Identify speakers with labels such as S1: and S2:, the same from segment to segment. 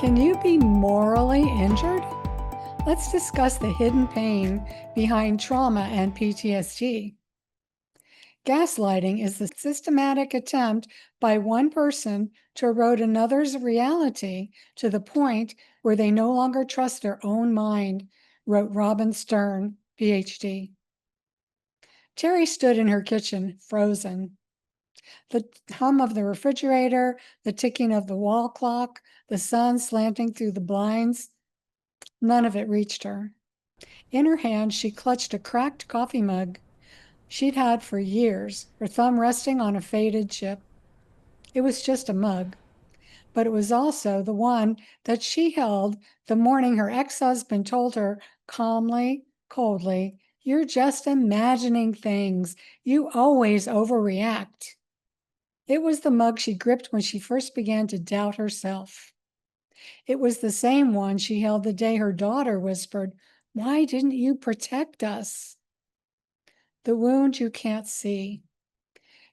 S1: Can you be morally injured? Let's discuss the hidden pain behind trauma and PTSD. Gaslighting is the systematic attempt by one person to erode another's reality to the point where they no longer trust their own mind, wrote Robin Stern, PhD. Terry stood in her kitchen, frozen. The hum of the refrigerator, the ticking of the wall clock, the sun slanting through the blinds, none of it reached her. In her hand, she clutched a cracked coffee mug she'd had for years, her thumb resting on a faded chip. It was just a mug, but it was also the one that she held the morning her ex-husband told her calmly, coldly, "You're just imagining things. You always overreact." It was the mug she gripped when she first began to doubt herself. It was the same one she held the day her daughter whispered, "Why didn't you protect us?" The wound you can't see.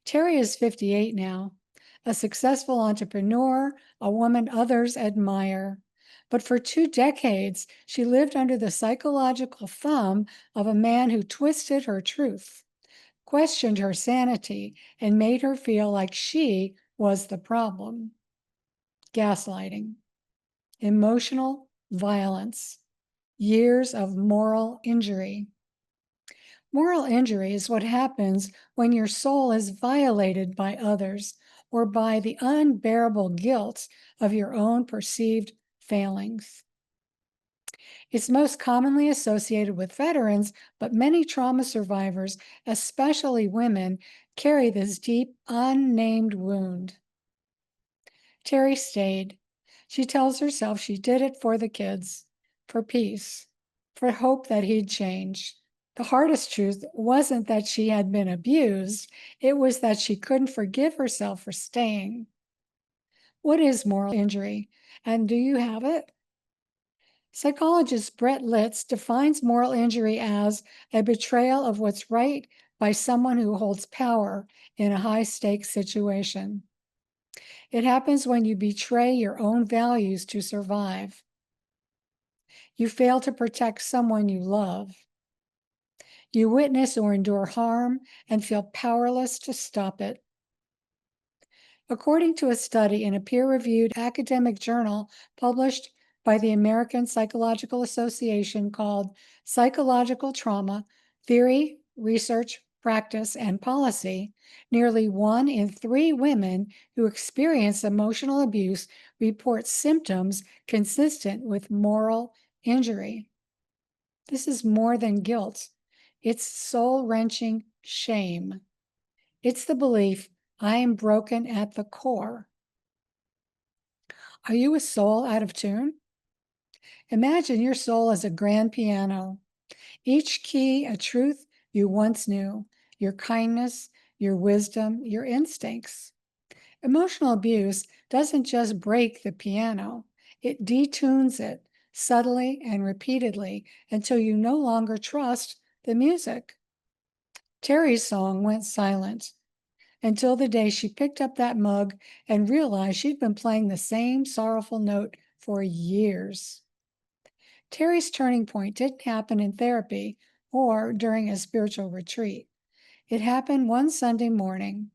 S1: Terry is 58 now, a successful entrepreneur, a woman others admire. But for 2 decades, she lived under the psychological thumb of a man who twisted her truth, questioned her sanity, and made her feel like she was the problem. Gaslighting, emotional violence, years of moral injury. Moral injury is what happens when your soul is violated by others or by the unbearable guilt of your own perceived failings. It's most commonly associated with veterans, but many trauma survivors, especially women, carry this deep, unnamed wound. Terry stayed. She tells herself she did it for the kids, for peace, for hope that he'd change. The hardest truth wasn't that she had been abused, it was that she couldn't forgive herself for staying. What is moral injury, and do you have it? Psychologist Brett Litz defines moral injury as a betrayal of what's right by someone who holds power in a high-stakes situation. It happens when you betray your own values to survive. You fail to protect someone you love. You witness or endure harm and feel powerless to stop it. According to a study in a peer-reviewed academic journal published by the American Psychological Association called Psychological Trauma, Theory, Research, Practice, and Policy, nearly 1 in 3 women who experience emotional abuse report symptoms consistent with moral injury. This is more than guilt. It's soul-wrenching shame. It's the belief, I am broken at the core. Are you a soul out of tune? Imagine your soul as a grand piano, each key a truth you once knew, your kindness, your wisdom, your instincts. Emotional abuse doesn't just break the piano, it detunes it subtly and repeatedly until you no longer trust the music. Terry's song went silent until the day she picked up that mug and realized she'd been playing the same sorrowful note for years. Terry's turning point didn't happen in therapy or during a spiritual retreat. It happened one Sunday morning.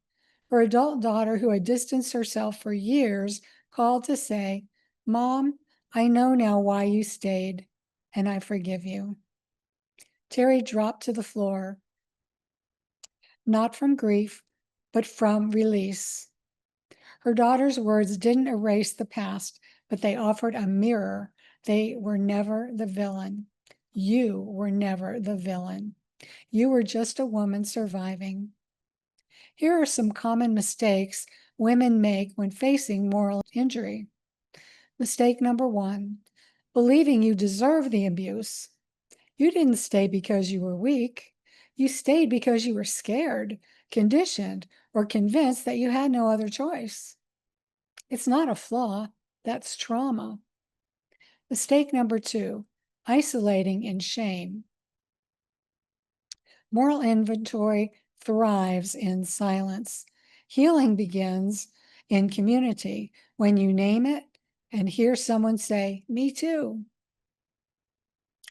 S1: Her adult daughter, who had distanced herself for years, called to say, "Mom, I know now why you stayed, and I forgive you." Terry dropped to the floor, not from grief, but from release. Her daughter's words didn't erase the past, but they offered a mirror. They were never the villain. You were never the villain. You were just a woman surviving. Here are some common mistakes women make when facing moral injury. Mistake number 1, believing you deserve the abuse. You didn't stay because you were weak. You stayed because you were scared, conditioned, or convinced that you had no other choice. It's not a flaw, that's trauma. Mistake number 2, isolating in shame. Moral inventory thrives in silence. Healing begins in community when you name it, and hear someone say, "Me too."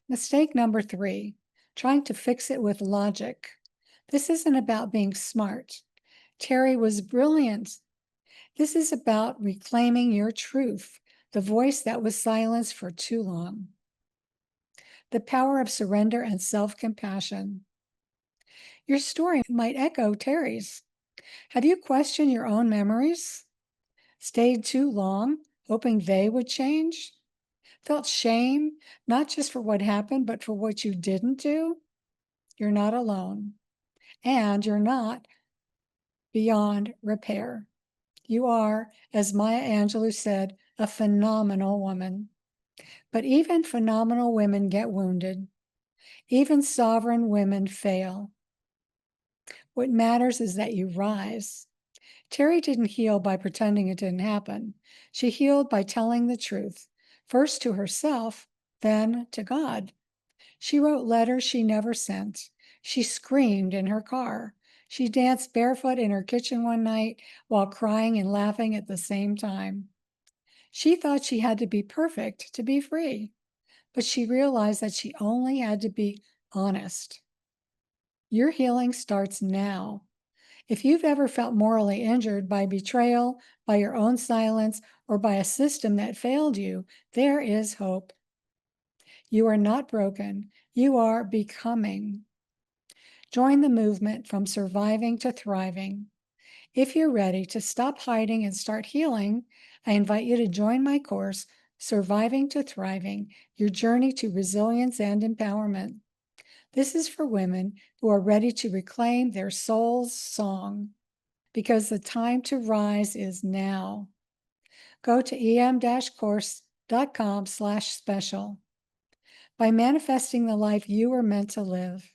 S1: Mistake number 3, trying to fix it with logic. This isn't about being smart. Terry was brilliant. This is about reclaiming your truth, the voice that was silenced for too long. The power of surrender and self-compassion. Your story might echo Terry's. Have you questioned your own memories? Stayed too long, hoping they would change? Felt shame, not just for what happened, but for what you didn't do? You're not alone. And you're not beyond repair. You are, as Maya Angelou said, a phenomenal woman. But even phenomenal women get wounded. Even sovereign women fail. What matters is that you rise. Terry didn't heal by pretending it didn't happen. She healed by telling the truth, first to herself, then to God. She wrote letters she never sent. She screamed in her car. She danced barefoot in her kitchen one night while crying and laughing at the same time. She thought she had to be perfect to be free, but she realized that she only had to be honest. Your healing starts now. If you've ever felt morally injured by betrayal, by your own silence, or by a system that failed you, there is hope. You are not broken. You are becoming. Join the movement from surviving to thriving. If you're ready to stop hiding and start healing, I invite you to join my course, Surviving to Thriving, Your Journey to Resilience and Empowerment. This is for women who are ready to reclaim their soul's song, because the time to rise is now. Go to em-course.com/special. By manifesting the life you were meant to live,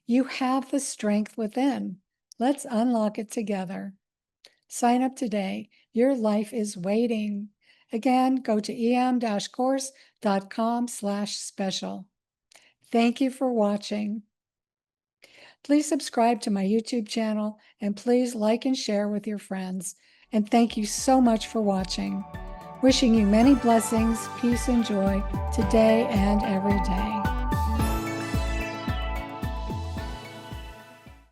S1: you have the strength within. Let's unlock it together. Sign up today. Your life is waiting. Again, go to em-course.com/special. Thank you for watching. Please subscribe to my YouTube channel and please like and share with your friends. And thank you so much for watching. Wishing you many blessings, peace, and joy today and every day.